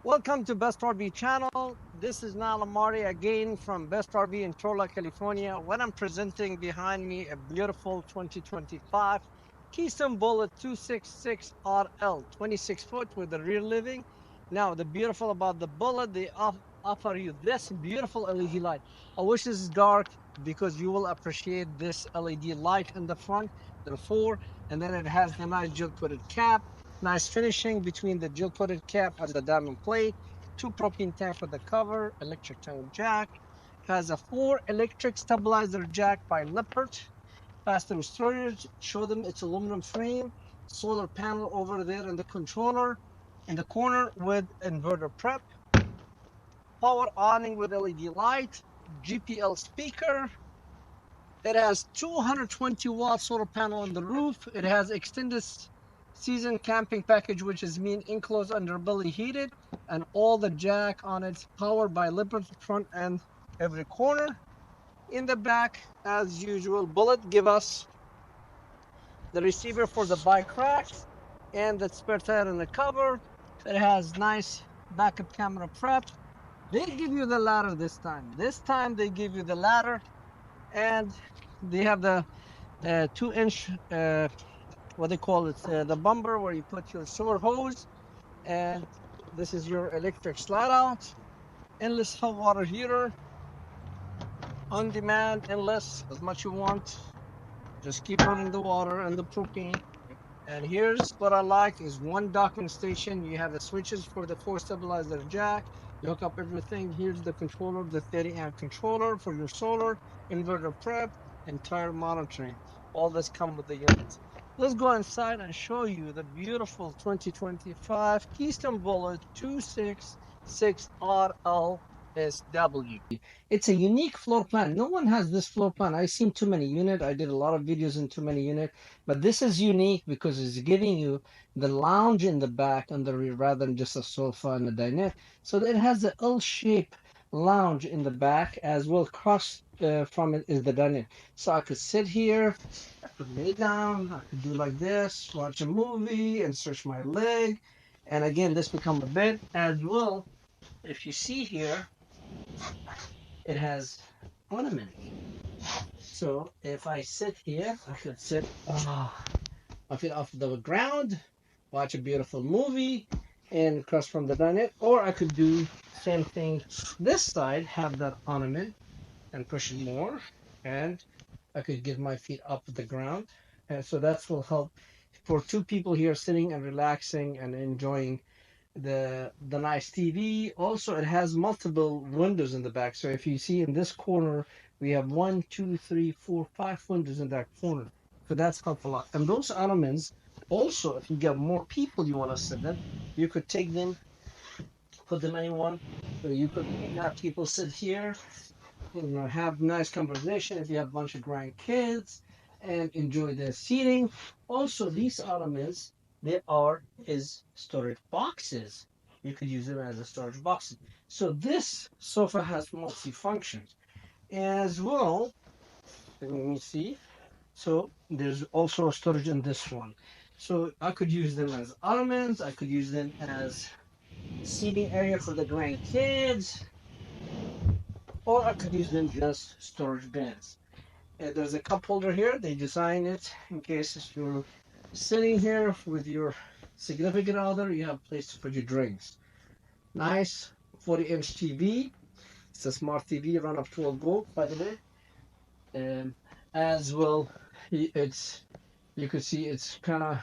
Welcome to Best RV channel. This is Nala Mari again from Best RV in Torla, California. What I'm presenting behind me, a beautiful 2025 Keystone Bullet 266RL, 26 foot with the rear living. Now, the beautiful about the Bullet, they offer you this beautiful LED light. I wish this is dark because you will appreciate this LED light in the front, the four, and then it has the nice gel coated cap. Nice finishing between the gel coated cap and the diamond plate. Two propane tank for the cover, electric tone jack. Has a 4 electric stabilizer jack by Lippert. Pass-through storage. Show them its aluminum frame. Solar panel over there in the controller. In the corner with inverter prep. Power awning with LED light. GPL speaker. It has 220-watt solar panel on the roof. It has extended season camping package, which is mean enclosed underbelly heated, and all the jack on it powered by Lippert front and every corner. In the back, as usual, Bullet give us the receiver for the bike racks and the spare tire in the cover. It has nice backup camera prep. They give you the ladder this time. This time they give you the ladder, and they have the 2-inch what they call it, the bumper where you put your sewer hose, and this is your electric slide out, endless hot water heater, on demand, endless, as much you want. Just keep running the water and the propane. And here's what I like is one docking station. You have the switches for the 4 stabilizer jack. You hook up everything. Here's the controller, the 30-amp controller for your solar, inverter prep, and tire monitoring. All this come with the unit. Let's go inside and show you the beautiful 2025 Keystone Bullet 266RL SW. It's a unique floor plan. No one has this floor plan. I've seen too many units. I did a lot of videos in too many units, but this is unique because it's giving you the lounge in the back and the rear rather than just a sofa and a dinette. So it has the L-shaped lounge in the back as well. Across from it is the dinette. So I could sit here, I could lay down, I could do like this, watch a movie and stretch my leg. And again, this become a bed as well. If you see here, it has ornament. So if I sit here, I could sit my feet off the ground, watch a beautiful movie, and cross from the dinette. Or I could do same thing this side, have that ornament and push it more, and I could get my feet off the ground. And so that will help for two people here sitting and relaxing and enjoying the nice TV. Also, it has multiple windows in the back. So if you see in this corner, we have 1, 2, 3, 4, 5 windows in that corner. So that's helped a lot. And those ottomans, also, if you get more people you want to sit in, you could take them, put them anyone. So you could have people sit here, have nice conversation if you have a bunch of grandkids and enjoy the seating. Also, these ottomans, they are his storage boxes. You could use them as a storage box. So this sofa has multi-functions as well. Let me see. So there's also a storage in this one. So I could use them as ottomans. I could use them as seating area for the grandkids, or I could use them just storage bins. There's a cup holder here. They design it in case if you're sitting here with your significant other, you have a place to put your drinks. Nice 40-inch TV. It's a smart TV, run up 12 volt, by the way. As well, it's you can see it's kind of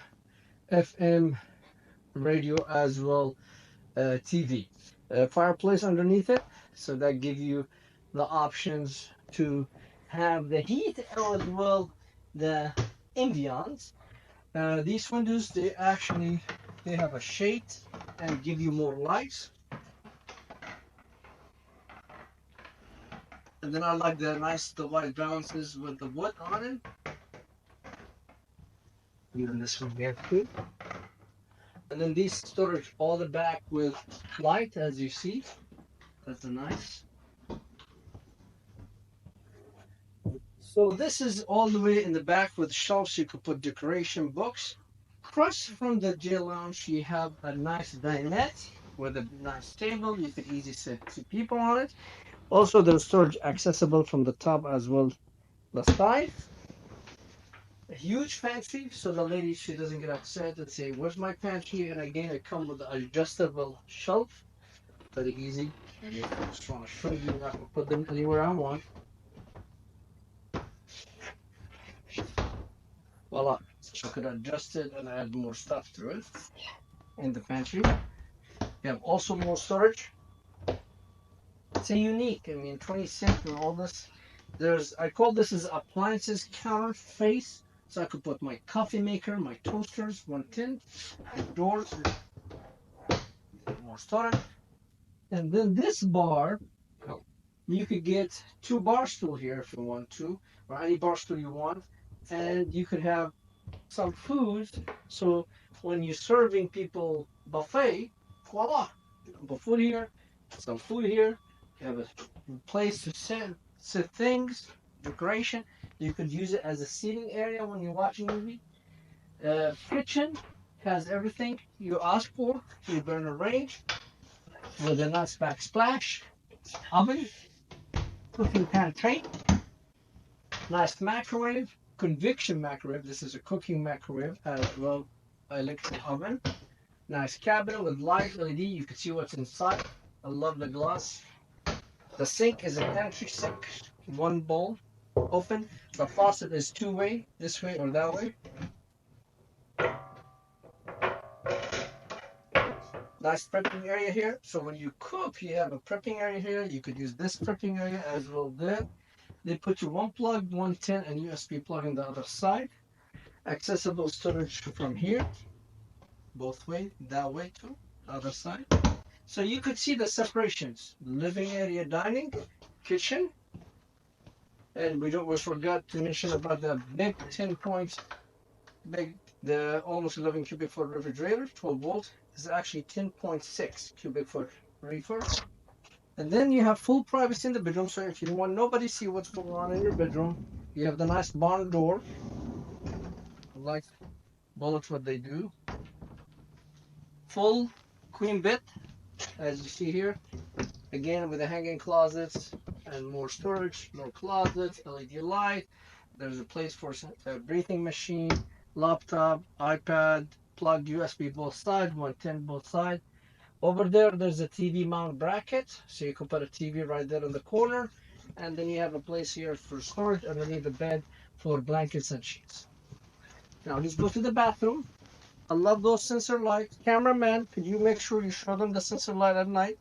FM radio as well, TV. Fireplace underneath it, so that gives you the options to have the heat as well the ambience. These windows, they have a shade and give you more lights. And then I like the white balances with the wood on it. Even this one here too. And then these storage all the back with light, as you see. That's a nice. So this is all the way in the back with shelves. You could put decoration books. Across from the jail lounge, you have a nice dinette. with a nice table. You could easily sit 2 people on it. Also, there's storage accessible from the top as well, the side. A huge pantry, so the lady, she doesn't get upset and say, "Where's my pantry?" And again, it comes with an adjustable shelf, very easy. And if I just want to show you, I can put them anywhere I want. Voila, so I could adjust it and add more stuff to it in the pantry. You have also more storage. It's a unique, I mean, 20 cents and all this. I call this as appliances counter face. So I could put my coffee maker, my toasters, 110, doors, more storage. And then this bar, you could get 2 bar stool here if you want to, or any bar stool you want. And you could have some foods. So when you're serving people buffet, voila, food here, some food here. You have a place to sit things, decoration. You could use it as a seating area when you're watching a movie. Kitchen has everything you ask for. You burn a range with a nice backsplash, oven, cooking pan tray, nice microwave, convection microwave. This is a cooking microwave as well, electric oven. Nice cabinet with light LED. You can see what's inside. I love the glass. The sink is a pantry sink, one bowl, open. The faucet is two-way, this way or that way. Nice prepping area here. So when you cook, you have a prepping area here. You could use this prepping area as well there. They put you one plug, 110, and USB plug on the other side. Accessible storage from here, both way, that way too, the other side. So you could see the separations. Living area, dining, kitchen. And we forgot to mention about the big 10 points, the almost 11 cubic foot refrigerator, 12 volt, is actually 10.6 cubic foot reefer. And then you have full privacy in the bedroom, so if you don't want nobody to see what's going on in your bedroom, you have the nice barn door. Like Bullets, what they do. Full queen bed, as you see here. Again, with the hanging closets and more storage, more closets, LED light. There's a place for a breathing machine, laptop, iPad, plug USB both sides, 110 both sides. Over there, there's a TV mount bracket, so you can put a TV right there in the corner. And then you have a place here for storage underneath the bed for blankets and sheets. Now let's go to the bathroom. I love those sensor lights. Cameraman, could you make sure you show them the sensor light at night?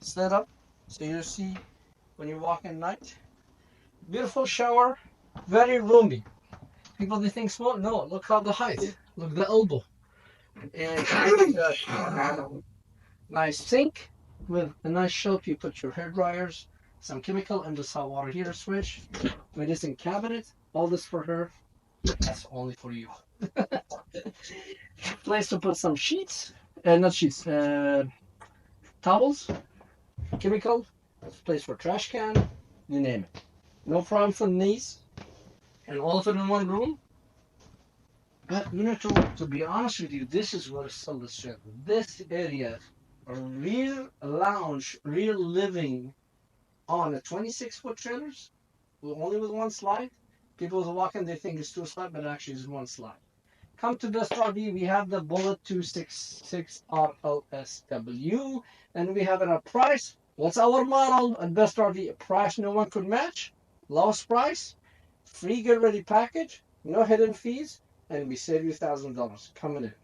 Set up so you see when you walk at night. Beautiful shower, very roomy. People, they think small. No, look how the height. Look the elbow. And nice sink with a nice shelf. You put your hair dryers, some chemical, and this hot water heater switch. Medicine cabinet. All this for her. That's only for you. Place to put some sheets. Not sheets. Towels. Chemical. Place for trash can. You name it. No problem for knees. And all of it in one room. But you know, to be honest with you, this is what is so distracting. This area, a real lounge, real living on a 26-foot trailers, only with one slide. People who walk in, they think it's two slide, but actually it's one slide. Come to Best RV, we have the Bullet 266 RLSW, and we have it at price. What's our model at Best RV? A price no one could match, lowest price, free get ready package, no hidden fees, and we save you $1,000 coming in.